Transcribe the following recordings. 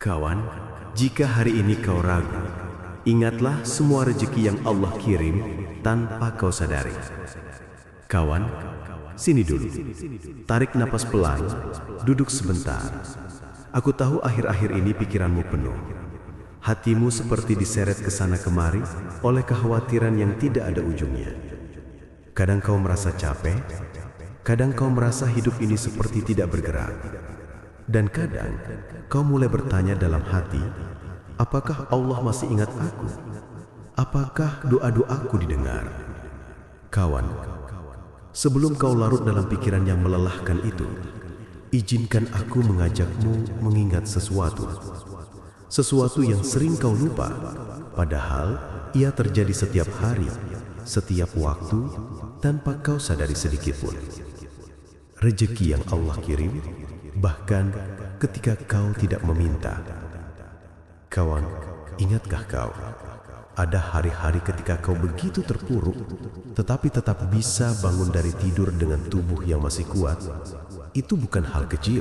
Kawan, jika hari ini kau ragu, ingatlah semua rezeki yang Allah kirim tanpa kau sadari. Kawan, sini dulu. Tarik napas pelan, duduk sebentar. Aku tahu akhir-akhir ini pikiranmu penuh. Hatimu seperti diseret ke sana kemari oleh kekhawatiran yang tidak ada ujungnya. Kadang kau merasa capek, kadang kau merasa hidup ini seperti tidak bergerak. Dan kadang kau mulai bertanya dalam hati, apakah Allah masih ingat aku? Apakah doa-doaku didengar? Kawan, sebelum kau larut dalam pikiran yang melelahkan itu, izinkan aku mengajakmu mengingat sesuatu. Sesuatu yang sering kau lupa, padahal ia terjadi setiap hari, setiap waktu, tanpa kau sadari sedikitpun. Rezeki yang Allah kirim, bahkan ketika kau tidak meminta. Kawan, ingatkah kau, ada hari-hari ketika kau begitu terpuruk, tetapi tetap bisa bangun dari tidur dengan tubuh yang masih kuat? Itu bukan hal kecil.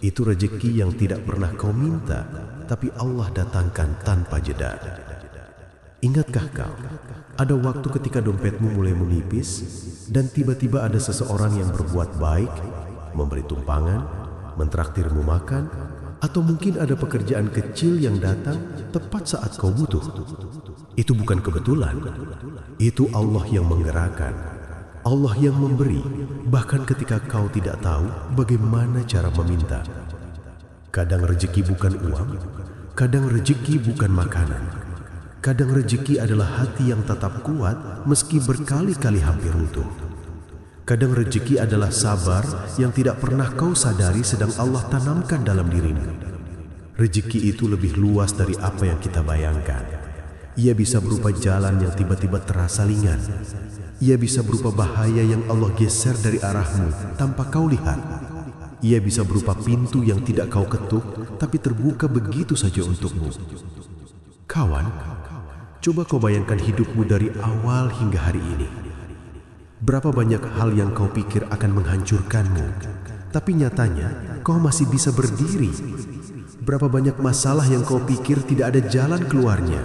Itu rezeki yang tidak pernah kau minta, tapi Allah datangkan tanpa jeda. Ingatkah kau, ada waktu ketika dompetmu mulai menipis, dan tiba-tiba ada seseorang yang berbuat baik, memberi tumpangan, mentraktirmu makan, atau mungkin ada pekerjaan kecil yang datang tepat saat kau butuh. Itu bukan kebetulan. Itu Allah yang menggerakkan, Allah yang memberi, bahkan ketika kau tidak tahu bagaimana cara meminta. Kadang rezeki bukan uang, kadang rezeki bukan makanan. Kadang rezeki adalah hati yang tetap kuat meski berkali-kali hampir runtuh. Kadang rezeki adalah sabar yang tidak pernah kau sadari sedang Allah tanamkan dalam dirimu. Rezeki itu lebih luas dari apa yang kita bayangkan. Ia bisa berupa jalan yang tiba-tiba terasa ringan. Ia bisa berupa bahaya yang Allah geser dari arahmu tanpa kau lihat. Ia bisa berupa pintu yang tidak kau ketuk tapi terbuka begitu saja untukmu. Kawan, coba kau bayangkan hidupmu dari awal hingga hari ini. Berapa banyak hal yang kau pikir akan menghancurkanmu, tapi nyatanya kau masih bisa berdiri. Berapa banyak masalah yang kau pikir tidak ada jalan keluarnya,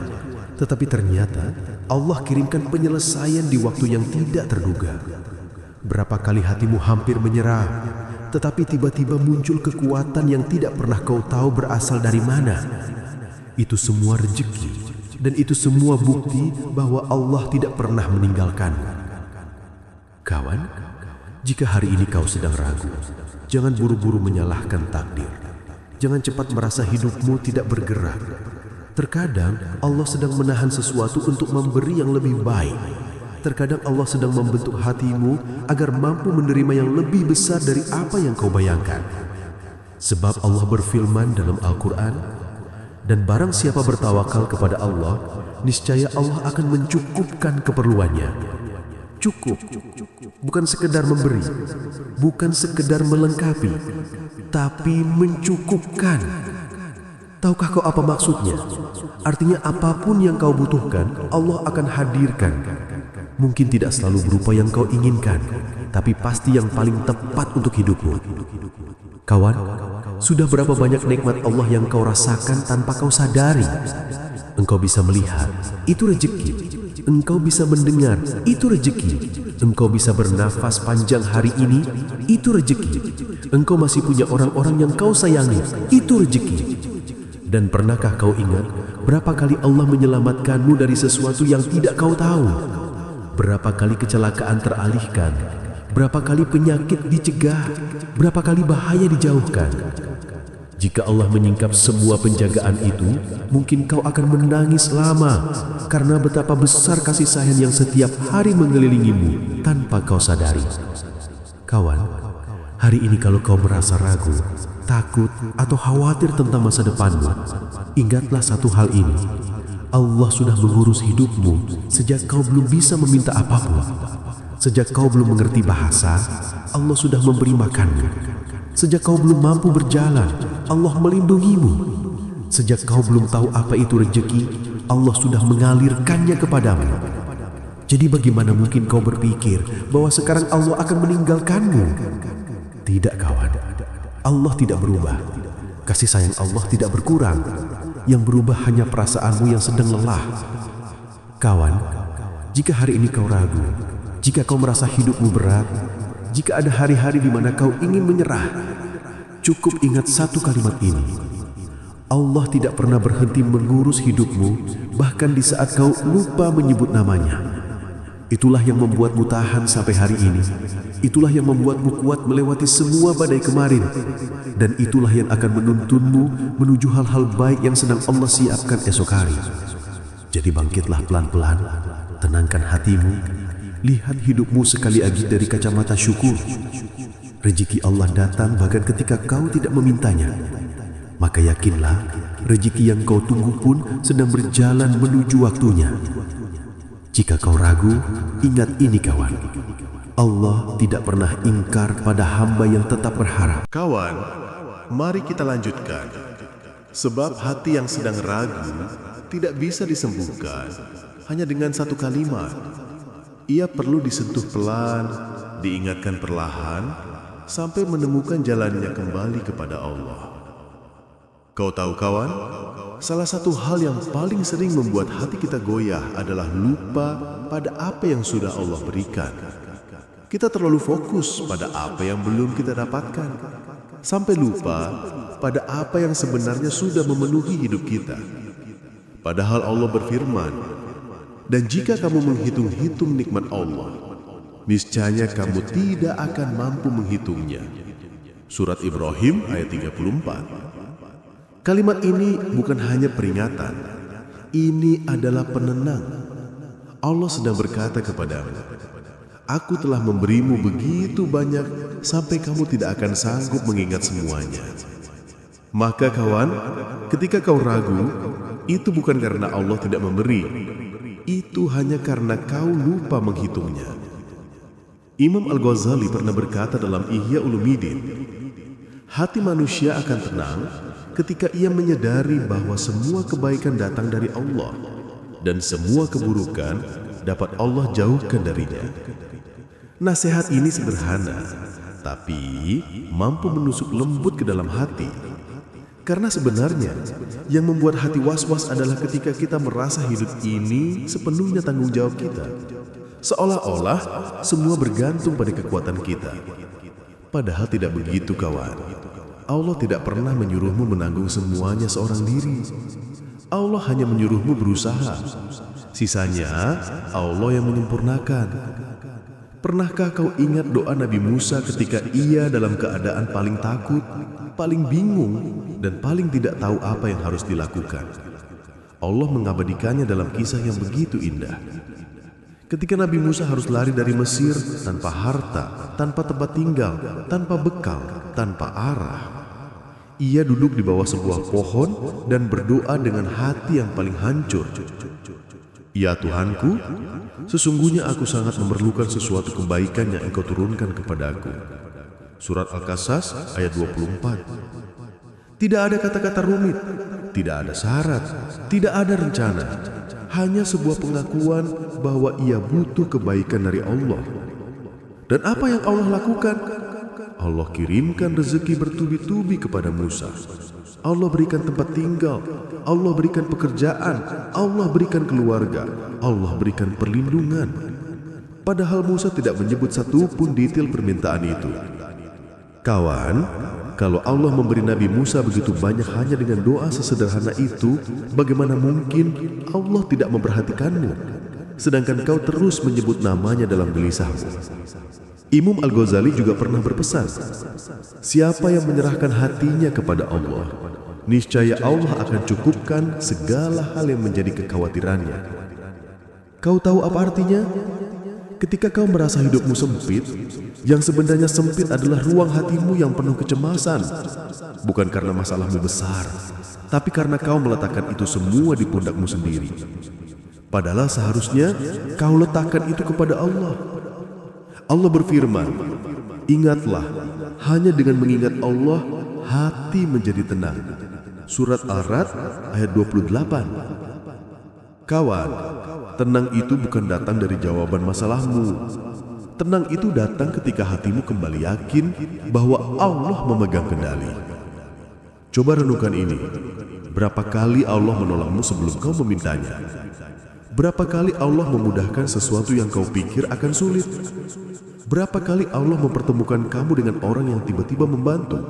tetapi ternyata Allah kirimkan penyelesaian di waktu yang tidak terduga. Berapa kali hatimu hampir menyerah, tetapi tiba-tiba muncul kekuatan yang tidak pernah kau tahu berasal dari mana. Itu semua rezeki, dan itu semua bukti bahwa Allah tidak pernah meninggalkanmu. Kawan, jika hari ini kau sedang ragu, jangan buru-buru menyalahkan takdir. Jangan cepat merasa hidupmu tidak bergerak. Terkadang Allah sedang menahan sesuatu untuk memberi yang lebih baik. Terkadang Allah sedang membentuk hatimu agar mampu menerima yang lebih besar dari apa yang kau bayangkan. Sebab Allah berfirman dalam Al-Quran, dan barang siapa bertawakal kepada Allah, niscaya Allah akan mencukupkan keperluannya. Cukup, bukan sekedar memberi, bukan sekedar melengkapi, tapi mencukupkan. Tahukah kau apa maksudnya? Artinya apapun yang kau butuhkan, Allah akan hadirkan. Mungkin tidak selalu berupa yang kau inginkan, tapi pasti yang paling tepat untuk hidupmu. Kawan, sudah berapa banyak nikmat Allah yang kau rasakan tanpa kau sadari? Engkau bisa melihat, itu rezeki. Engkau bisa mendengar, itu rezeki. Engkau bisa bernafas panjang hari ini, itu rezeki. Engkau masih punya orang-orang yang kau sayangi, itu rezeki. Dan pernahkah kau ingat berapa kali Allah menyelamatkanmu dari sesuatu yang tidak kau tahu? Berapa kali kecelakaan teralihkan? Berapa kali penyakit dicegah? Berapa kali bahaya dijauhkan? Jika Allah menyingkap semua penjagaan itu, mungkin kau akan menangis lama karena betapa besar kasih sayang yang setiap hari mengelilingimu tanpa kau sadari. Kawan, hari ini kalau kau merasa ragu, takut, atau khawatir tentang masa depanmu, ingatlah satu hal ini. Allah sudah mengurus hidupmu sejak kau belum bisa meminta apapun. Sejak kau belum mengerti bahasa, Allah sudah memberi makanmu. Sejak kau belum mampu berjalan, Allah melindungimu. Sejak kau belum tahu apa itu rezeki, Allah sudah mengalirkannya kepadamu. Jadi bagaimana mungkin kau berpikir bahwa sekarang Allah akan meninggalkanmu? Tidak kawan, Allah tidak berubah. kasih sayang Allah tidak berkurang. Yang berubah hanya perasaanmu yang sedang lelah. Kawan, jika hari ini kau ragu, jika kau merasa hidupmu berat, jika ada hari-hari di mana kau ingin menyerah, cukup ingat satu kalimat ini. Allah tidak pernah berhenti mengurus hidupmu, bahkan di saat kau lupa menyebut namanya. Itulah yang membuatmu tahan sampai hari ini. Itulah yang membuatmu kuat melewati semua badai kemarin. Dan itulah yang akan menuntunmu menuju hal-hal baik yang sedang Allah siapkan esok hari. Jadi bangkitlah pelan-pelan, tenangkan hatimu, lihat hidupmu sekali lagi dari kacamata syukur. Rezeki Allah datang bahkan ketika kau tidak memintanya. Maka yakinlah, rezeki yang kau tunggu pun sedang berjalan menuju waktunya. Jika kau ragu, ingat ini kawan. Allah tidak pernah ingkar pada hamba yang tetap berharap. Kawan, mari kita lanjutkan. Sebab hati yang sedang ragu tidak bisa disembuhkan hanya dengan satu kalimat. Ia perlu disentuh pelan, diingatkan perlahan, sampai menemukan jalannya kembali kepada Allah. Kau tahu kawan, salah satu hal yang paling sering membuat hati kita goyah adalah lupa pada apa yang sudah Allah berikan. Kita terlalu fokus pada apa yang belum kita dapatkan, sampai lupa pada apa yang sebenarnya sudah memenuhi hidup kita. Padahal Allah berfirman, dan jika kamu menghitung-hitung nikmat Allah, niscaya kamu tidak akan mampu menghitungnya. Surat Ibrahim ayat 34. Kalimat ini bukan hanya peringatan, ini adalah penenang. Allah sedang berkata kepadamu, Aku telah memberimu begitu banyak sampai kamu tidak akan sanggup mengingat semuanya. Maka kawan, ketika kau ragu, itu bukan karena Allah tidak memberi, itu hanya karena kau lupa menghitungnya. Imam Al-Ghazali pernah berkata dalam Ihya Ulumuddin, hati manusia akan tenang ketika ia menyadari bahwa semua kebaikan datang dari Allah dan semua keburukan dapat Allah jauhkan darinya. Nasihat ini sederhana, tapi mampu menusuk lembut ke dalam hati. Karena sebenarnya yang membuat hati was-was adalah ketika kita merasa hidup ini sepenuhnya tanggung jawab kita. Seolah-olah semua bergantung pada kekuatan kita. Padahal tidak begitu kawan. Allah tidak pernah menyuruhmu menanggung semuanya seorang diri. Allah hanya menyuruhmu berusaha. Sisanya Allah yang menyempurnakan. Pernahkah kau ingat doa Nabi Musa ketika ia dalam keadaan paling takut, paling bingung, dan paling tidak tahu apa yang harus dilakukan? Allah mengabadikannya dalam kisah yang begitu indah. Ketika Nabi Musa harus lari dari Mesir tanpa harta, tanpa tempat tinggal, tanpa bekal, tanpa arah. Ia duduk di bawah sebuah pohon dan berdoa dengan hati yang paling hancur. Ya Tuhanku, sesungguhnya aku sangat memerlukan sesuatu kebaikan yang Engkau turunkan kepadaku. Surat Al-Qasas ayat 24. Tidak ada kata-kata rumit, tidak ada syarat, tidak ada rencana. Hanya sebuah pengakuan bahwa ia butuh kebaikan dari Allah. Dan apa yang Allah lakukan? Allah kirimkan rezeki bertubi-tubi kepada Musa. Allah berikan tempat tinggal, Allah berikan pekerjaan, Allah berikan keluarga, Allah berikan perlindungan. Padahal Musa tidak menyebut satu pun detail permintaan itu. Kawan, kalau Allah memberi Nabi Musa begitu banyak hanya dengan doa sesederhana itu, bagaimana mungkin Allah tidak memperhatikanmu, sedangkan kau terus menyebut namanya dalam gelisahmu? Imam Al-Ghazali juga pernah berpesan, siapa yang menyerahkan hatinya kepada Allah, niscaya Allah akan cukupkan segala hal yang menjadi kekhawatirannya. Kau tahu apa artinya? Ketika kau merasa hidupmu sempit, yang sebenarnya sempit adalah ruang hatimu yang penuh kecemasan. Bukan karena masalahmu besar, tapi karena kau meletakkan itu semua di pundakmu sendiri. Padahal seharusnya kau letakkan itu kepada Allah. Allah berfirman, ingatlah, hanya dengan mengingat Allah, hati menjadi tenang. Surat Ar-Ra'd ayat 28. Kawan, tenang itu bukan datang dari jawaban masalahmu. Tenang itu datang ketika hatimu kembali yakin bahwa Allah memegang kendali. Coba renungkan ini. Berapa kali Allah menolongmu sebelum kau memintanya? Berapa kali Allah memudahkan sesuatu yang kau pikir akan sulit? Berapa kali Allah mempertemukan kamu dengan orang yang tiba-tiba membantu?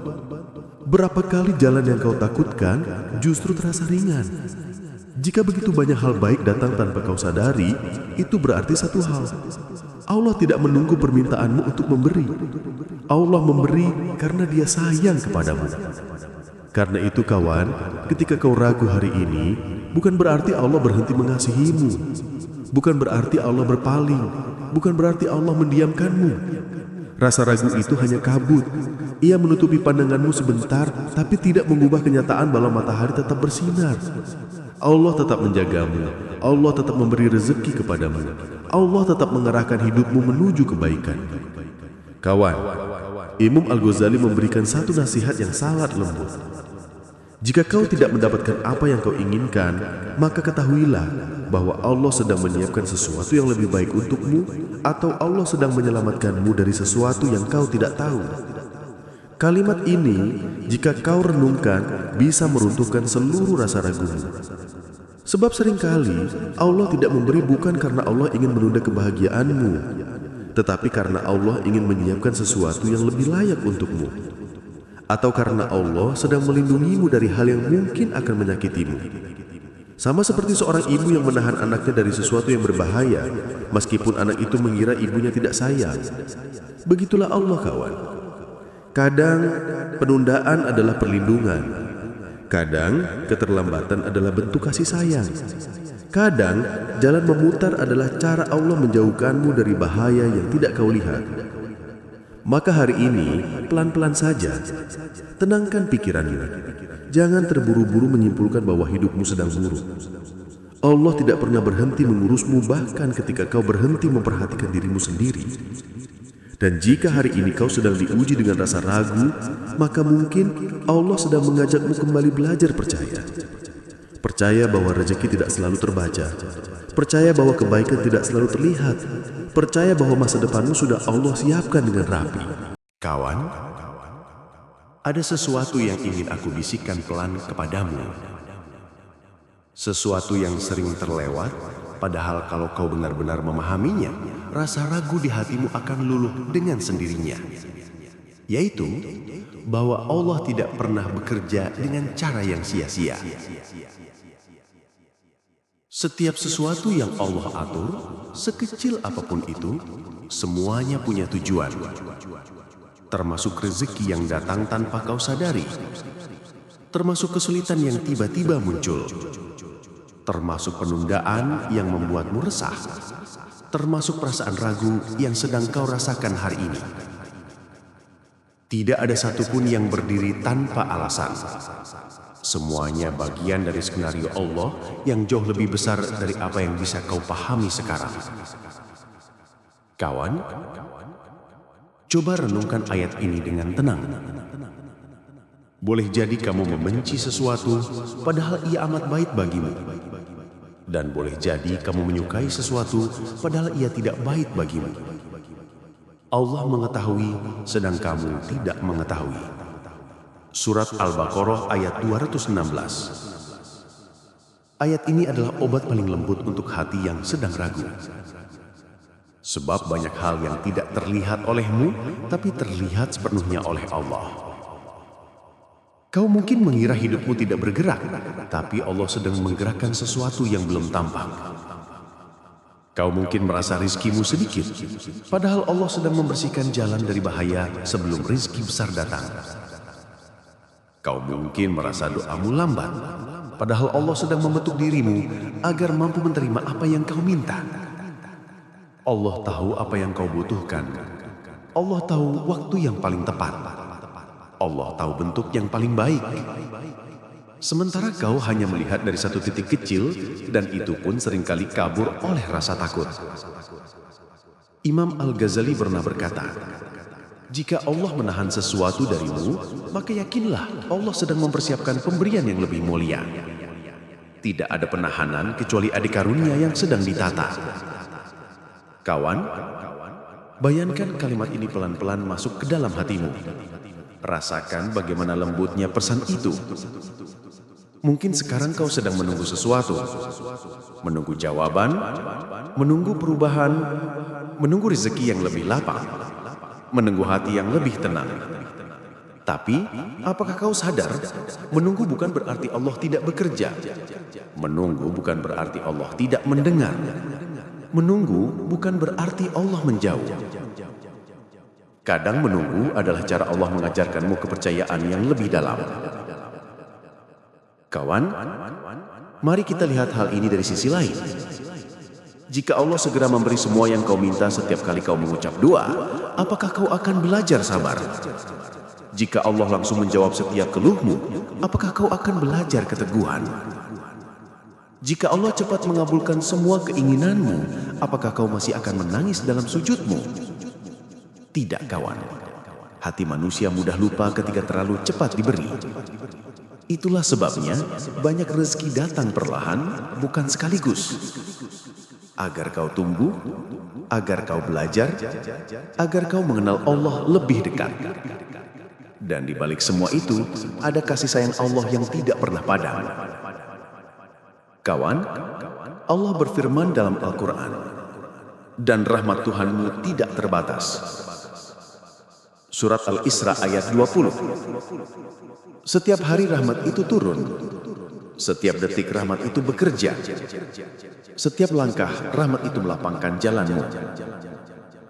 Berapa kali jalan yang kau takutkan justru terasa ringan? Jika begitu banyak hal baik datang tanpa kau sadari, itu berarti satu hal. Allah tidak menunggu permintaanmu untuk memberi. Allah memberi karena Dia sayang kepadamu. Karena itu kawan, ketika kau ragu hari ini, bukan berarti Allah berhenti mengasihimu. Bukan berarti Allah berpaling. Bukan berarti Allah mendiamkanmu. Rasa ragu itu hanya kabut. Ia menutupi pandanganmu sebentar, tapi tidak mengubah kenyataan bahwa matahari tetap bersinar. Allah tetap menjagamu. Allah tetap memberi rezeki kepadamu. Allah tetap mengarahkan hidupmu menuju kebaikan. Kawan, Imam Al-Ghazali memberikan satu nasihat yang sangat lembut. Jika kau tidak mendapatkan apa yang kau inginkan, maka ketahuilah bahwa Allah sedang menyiapkan sesuatu yang lebih baik untukmu, atau Allah sedang menyelamatkanmu dari sesuatu yang kau tidak tahu. Kalimat ini, jika kau renungkan, bisa meruntuhkan seluruh rasa ragumu. Sebab seringkali Allah tidak memberi bukan karena Allah ingin menunda kebahagiaanmu, tetapi karena Allah ingin menyiapkan sesuatu yang lebih layak untukmu. Atau karena Allah sedang melindungimu dari hal yang mungkin akan menyakitimu. Sama seperti seorang ibu yang menahan anaknya dari sesuatu yang berbahaya, meskipun anak itu mengira ibunya tidak sayang. Begitulah Allah, kawan. Kadang penundaan adalah perlindungan. Kadang keterlambatan adalah bentuk kasih sayang. Kadang jalan memutar adalah cara Allah menjauhkanmu dari bahaya yang tidak kau lihat. Maka hari ini, pelan-pelan saja, tenangkan pikiranmu. Jangan terburu-buru menyimpulkan bahwa hidupmu sedang buruk. Allah tidak pernah berhenti mengurusmu bahkan ketika kau berhenti memperhatikan dirimu sendiri. Dan jika hari ini kau sedang diuji dengan rasa ragu, maka mungkin Allah sedang mengajakmu kembali belajar percaya. Percaya bahwa rezeki tidak selalu terbaca. Percaya bahwa kebaikan tidak selalu terlihat. Percaya bahwa masa depanmu sudah Allah siapkan dengan rapi. Kawan, ada sesuatu yang ingin aku bisikkan pelan kepadamu. Sesuatu yang sering terlewat, padahal kalau kau benar-benar memahaminya, rasa ragu di hatimu akan luluh dengan sendirinya. Yaitu, bahwa Allah tidak pernah bekerja dengan cara yang sia-sia. Setiap sesuatu yang Allah atur, sekecil apapun itu, semuanya punya tujuan. Termasuk rezeki yang datang tanpa kau sadari. Termasuk kesulitan yang tiba-tiba muncul. Termasuk penundaan yang membuatmu resah. Termasuk perasaan ragu yang sedang kau rasakan hari ini. Tidak ada satupun yang berdiri tanpa alasan. Semuanya bagian dari skenario Allah yang jauh lebih besar dari apa yang bisa kau pahami sekarang. Kawan, coba renungkan ayat ini dengan tenang. Boleh jadi kamu membenci sesuatu padahal ia amat baik bagimu. Dan boleh jadi kamu menyukai sesuatu padahal ia tidak baik bagimu. Allah mengetahui sedang kamu tidak mengetahui. Surat Al-Baqarah ayat 216. Ayat ini adalah obat paling lembut untuk hati yang sedang ragu. Sebab banyak hal yang tidak terlihat olehmu, tapi terlihat sepenuhnya oleh Allah. Kau mungkin mengira hidupmu tidak bergerak, tapi Allah sedang menggerakkan sesuatu yang belum tampak. Kau mungkin merasa rizkimu sedikit, padahal Allah sedang membersihkan jalan dari bahaya sebelum rizki besar datang. Kau mungkin merasa doamu lambat, padahal Allah sedang membentuk dirimu agar mampu menerima apa yang kau minta. Allah tahu apa yang kau butuhkan. Allah tahu waktu yang paling tepat. Allah tahu bentuk yang paling baik. Sementara kau hanya melihat dari satu titik kecil, dan itu pun seringkali kabur oleh rasa takut. Imam Al-Ghazali pernah berkata, jika Allah menahan sesuatu darimu, maka yakinlah Allah sedang mempersiapkan pemberian yang lebih mulia. Tidak ada penahanan kecuali adik karunia yang sedang ditata. Kawan, bayangkan kalimat ini pelan-pelan masuk ke dalam hatimu. Rasakan bagaimana lembutnya pesan itu. Mungkin sekarang kau sedang menunggu sesuatu, menunggu jawaban, menunggu perubahan, menunggu rezeki yang lebih lapang, menunggu hati yang lebih tenang. Tapi, apakah kau sadar, menunggu bukan berarti Allah tidak bekerja. Menunggu bukan berarti Allah tidak mendengar. Menunggu bukan berarti Allah menjauh. Kadang menunggu adalah cara Allah mengajarkanmu kepercayaan yang lebih dalam. Kawan, mari kita lihat hal ini dari sisi lain. Jika Allah segera memberi semua yang kau minta setiap kali kau mengucap doa, apakah kau akan belajar sabar? Jika Allah langsung menjawab setiap keluhmu, apakah kau akan belajar keteguhan? Jika Allah cepat mengabulkan semua keinginanmu, apakah kau masih akan menangis dalam sujudmu? Tidak, kawan. Hati manusia mudah lupa ketika terlalu cepat diberi. Itulah sebabnya banyak rezeki datang perlahan, bukan sekaligus. Agar kau tumbuh, agar kau belajar, agar kau mengenal Allah lebih dekat. Dan di balik semua itu, ada kasih sayang Allah yang tidak pernah padam. Kawan, Allah berfirman dalam Al-Quran, dan rahmat Tuhanmu tidak terbatas. Surat Al-Isra ayat 20. Setiap hari rahmat itu turun. Setiap detik rahmat itu bekerja. Setiap langkah rahmat itu melapangkan jalanmu.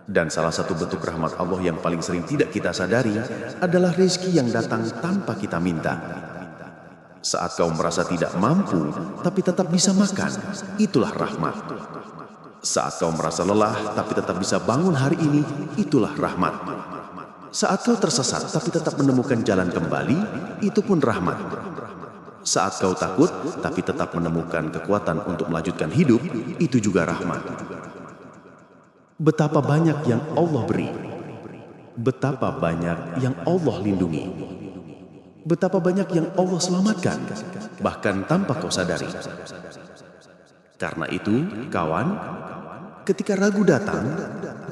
Dan salah satu bentuk rahmat Allah yang paling sering tidak kita sadari adalah rezeki yang datang tanpa kita minta. Saat kau merasa tidak mampu tapi tetap bisa makan, itulah rahmat. Saat kau merasa lelah tapi tetap bisa bangun hari ini, itulah rahmat. Saat kau tersesat tapi tetap menemukan jalan kembali, itu pun rahmat. Saat kau takut tapi tetap menemukan kekuatan untuk melanjutkan hidup, itu juga rahmat. Betapa banyak yang Allah beri, betapa banyak yang Allah lindungi, betapa banyak yang Allah selamatkan, bahkan tanpa kau sadari. Karena itu, kawan, ketika ragu datang,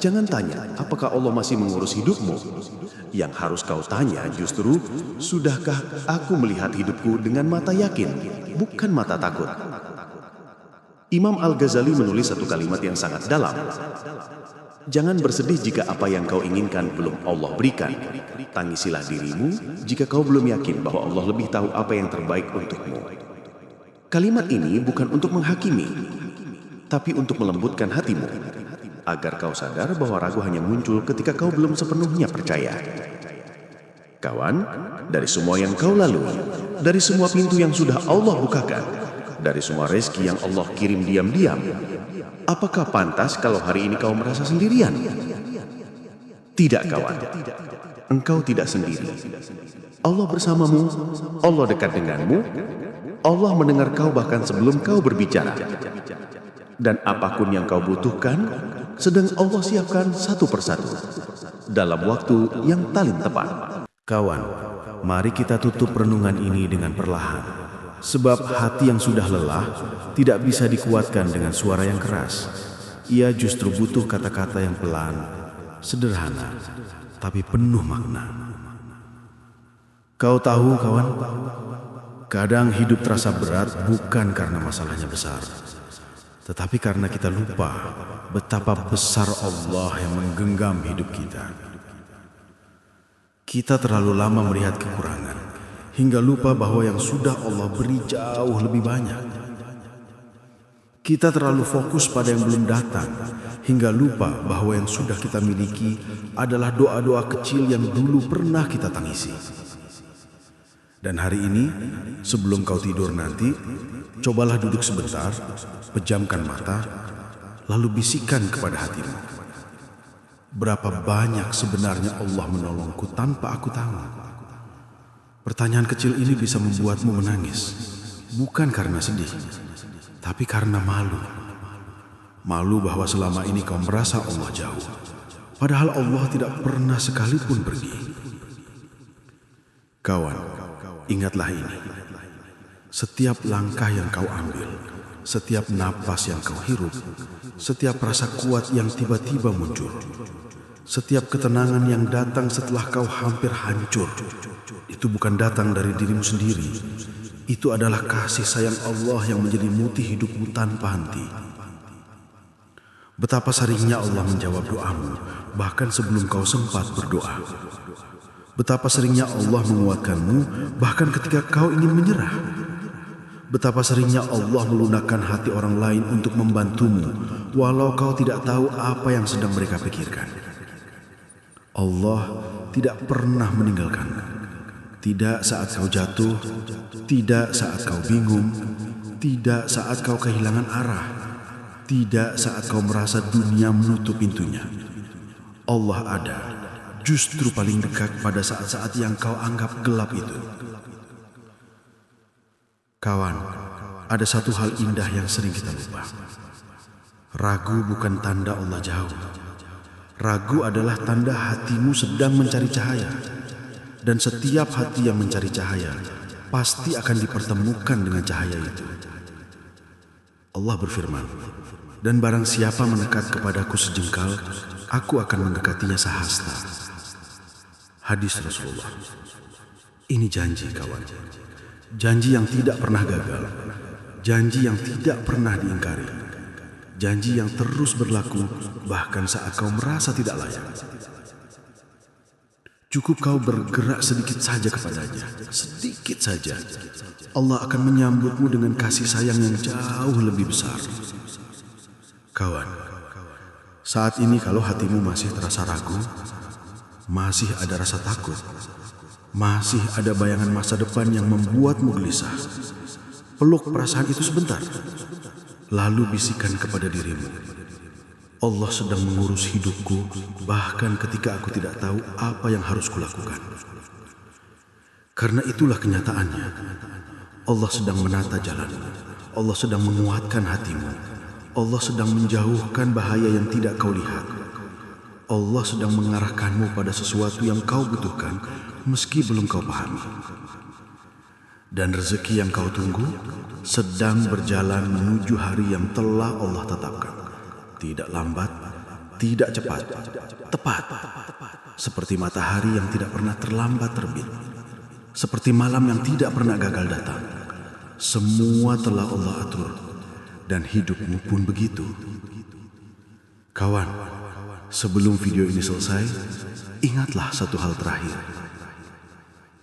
jangan tanya apakah Allah masih mengurus hidupmu. Yang harus kau tanya justru, sudahkah aku melihat hidupku dengan mata yakin, bukan mata takut. Imam Al-Ghazali menulis satu kalimat yang sangat dalam. Jangan bersedih jika apa yang kau inginkan belum Allah berikan. Tangisilah dirimu jika kau belum yakin bahwa Allah lebih tahu apa yang terbaik untukmu. Kalimat ini bukan untuk menghakimi, tapi untuk melembutkan hatimu, agar kau sadar bahwa ragu hanya muncul ketika kau belum sepenuhnya percaya. Kawan, dari semua yang kau lalui, dari semua pintu yang sudah Allah bukakan, dari semua rezeki yang Allah kirim diam-diam, apakah pantas kalau hari ini kau merasa sendirian? Tidak, kawan. Engkau tidak sendiri. Allah bersamamu, Allah dekat denganmu, Allah mendengar kau bahkan sebelum kau berbicara. Dan apapun yang kau butuhkan, sedang Allah siapkan satu persatu, dalam waktu yang paling tepat. Kawan, mari kita tutup renungan ini dengan perlahan. Sebab hati yang sudah lelah tidak bisa dikuatkan dengan suara yang keras. Ia justru butuh kata-kata yang pelan, sederhana, tapi penuh makna. Kau tahu, kawan, kadang hidup terasa berat bukan karena masalahnya besar, tetapi karena kita lupa betapa besar Allah yang menggenggam hidup kita. Kita terlalu lama melihat kekurangan, hingga lupa bahwa yang sudah Allah beri jauh lebih banyak. Kita terlalu fokus pada yang belum datang, hingga lupa bahwa yang sudah kita miliki adalah doa-doa kecil yang dulu pernah kita tangisi. Dan hari ini, sebelum kau tidur nanti, cobalah duduk sebentar, pejamkan mata, lalu bisikan kepada hatimu. Berapa banyak sebenarnya Allah menolongku tanpa aku tahu? Pertanyaan kecil ini bisa membuatmu menangis, bukan karena sedih, tapi karena malu. Malu bahwa selama ini kau merasa Allah jauh, padahal Allah tidak pernah sekalipun pergi. Kawan, ingatlah ini. Setiap langkah yang kau ambil, setiap napas yang kau hirup, setiap rasa kuat yang tiba-tiba muncul, Setiap ketenangan yang datang setelah kau hampir hancur, itu bukan datang dari dirimu sendiri. Itu adalah kasih sayang Allah yang menjadi muti hidupmu tanpa henti. Betapa seringnya Allah menjawab doamu, bahkan sebelum kau sempat berdoa. Betapa seringnya Allah menguatkanmu, bahkan ketika kau ingin menyerah. Betapa seringnya Allah melunakkan hati orang lain untuk membantumu, walau kau tidak tahu apa yang sedang mereka pikirkan. Allah tidak pernah meninggalkanmu. Tidak saat kau jatuh, tidak saat kau bingung, tidak saat kau kehilangan arah, tidak saat kau merasa dunia menutup pintunya. Allah ada, justru paling dekat pada saat-saat yang kau anggap gelap itu. Kawan, ada satu hal indah yang sering kita lupa. Ragu bukan tanda Allah jauh. Ragu adalah tanda hatimu sedang mencari cahaya. Dan setiap hati yang mencari cahaya pasti akan dipertemukan dengan cahaya itu. Allah berfirman, "Dan barang siapa mendekat kepadaku sejengkal, aku akan mendekatinya sehasta." Hadis Rasulullah. Ini janji, kawan. Janji yang tidak pernah gagal. Janji yang tidak pernah diingkari. Janji yang terus berlaku bahkan saat kau merasa tidak layak. Cukup kau bergerak sedikit saja kepadanya, sedikit saja. Allah akan menyambutmu dengan kasih sayang yang jauh lebih besar. Kawan, saat ini kalau hatimu masih terasa ragu, masih ada rasa takut, masih ada bayangan masa depan yang membuatmu gelisah, peluk perasaan itu sebentar. Lalu bisikan kepada dirimu, Allah sedang mengurus hidupku bahkan ketika aku tidak tahu apa yang harus kulakukan. Karena itulah kenyataannya. Allah sedang menata jalanmu. Allah sedang menguatkan hatimu. Allah sedang menjauhkan bahaya yang tidak kau lihat. Allah sedang mengarahkanmu pada sesuatu yang kau butuhkan meski belum kau pahami. Dan rezeki yang kau tunggu sedang berjalan menuju hari yang telah Allah tetapkan. Tidak lambat, tidak cepat, tepat. Seperti matahari yang tidak pernah terlambat terbit. Seperti malam yang tidak pernah gagal datang. Semua telah Allah atur. Dan hidupmu pun begitu. Kawan, sebelum video ini selesai, ingatlah satu hal terakhir.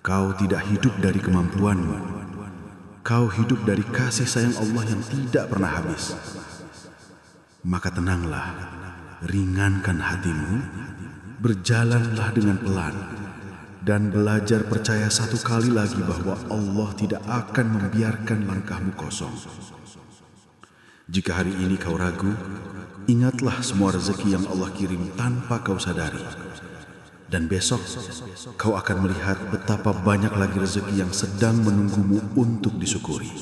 Kau tidak hidup dari kemampuanmu. Kau hidup dari kasih sayang Allah yang tidak pernah habis. Maka tenanglah, ringankan hatimu, berjalanlah dengan pelan, dan belajar percaya satu kali lagi bahwa Allah tidak akan membiarkan langkahmu kosong. Jika hari ini kau ragu, ingatlah semua rezeki yang Allah kirim tanpa kau sadari. Dan besok kau akan melihat betapa banyak lagi rezeki yang sedang menunggumu untuk disyukuri.